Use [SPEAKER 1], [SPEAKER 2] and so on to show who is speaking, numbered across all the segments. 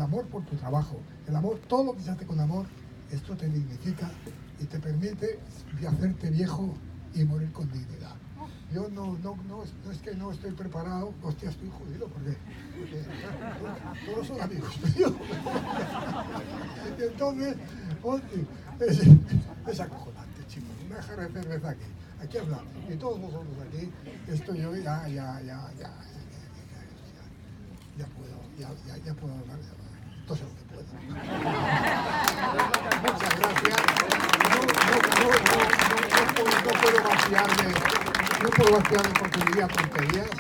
[SPEAKER 1] amor por tu trabajo, el amor, todo lo que se hace con amor, esto te dignifica y te permite hacerte viejo y morir con dignidad. Yo no es que no estoy preparado, hostia, estoy jodido, porque todos son amigos míos. Y entonces, hostia, es acojonante, chicos, una jarra de cerveza aquí hablamos, y todos nosotros aquí, esto yo ya puedo hablar, entonces lo que puedo. Muchas gracias. No puedo vaciarme porque diría tonterías,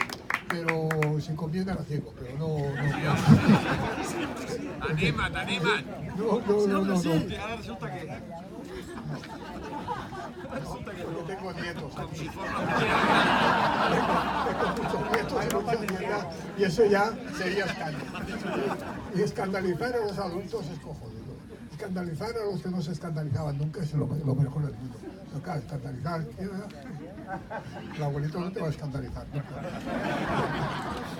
[SPEAKER 1] pero si conviene las digo, pero no.
[SPEAKER 2] Te animan.
[SPEAKER 1] No.
[SPEAKER 2] Ahora resulta que...
[SPEAKER 1] Porque tengo nietos.
[SPEAKER 2] Como si fuera
[SPEAKER 1] Tengo muchos nietos y muchas nietas, y eso ya sería escándalo. Y escandalizar a los adultos es cojonudo. Escandalizar a los que no se escandalizaban nunca es lo mejor del mundo. Pero claro, escandalizar, el abuelito no te va a escandalizar nunca.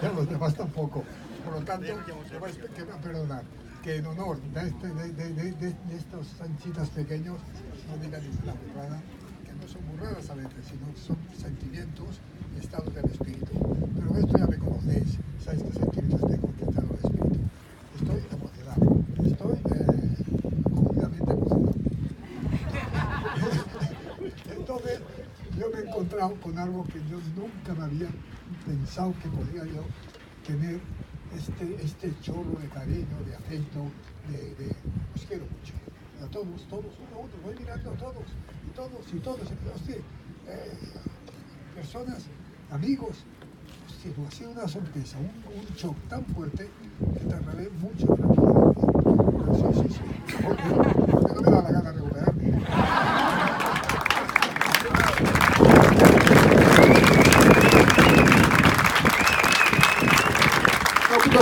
[SPEAKER 1] Y a los demás tampoco. Por lo tanto, te voy a perdonar que en honor de estos sanchitas pequeños no digan la burrada, que no son burradas a veces, sino que son sentimientos y estados del espíritu. Pero esto ya me conocéis, sabéis qué sentimientos tengo, qué estado del espíritu. Estoy emocionado, estoy jodidamente emocionado. Entonces, yo me he encontrado con algo que yo nunca me había pensado que podría yo tener, este chorro de cariño, de afecto, os quiero mucho. A todos, uno a uno, voy mirando a todos, hostia, personas, amigos, hostia, ha sido una sorpresa, un shock tan fuerte que tardaré mucho en recuperarme. Sí, porque no me da la gana de recuperarme. No,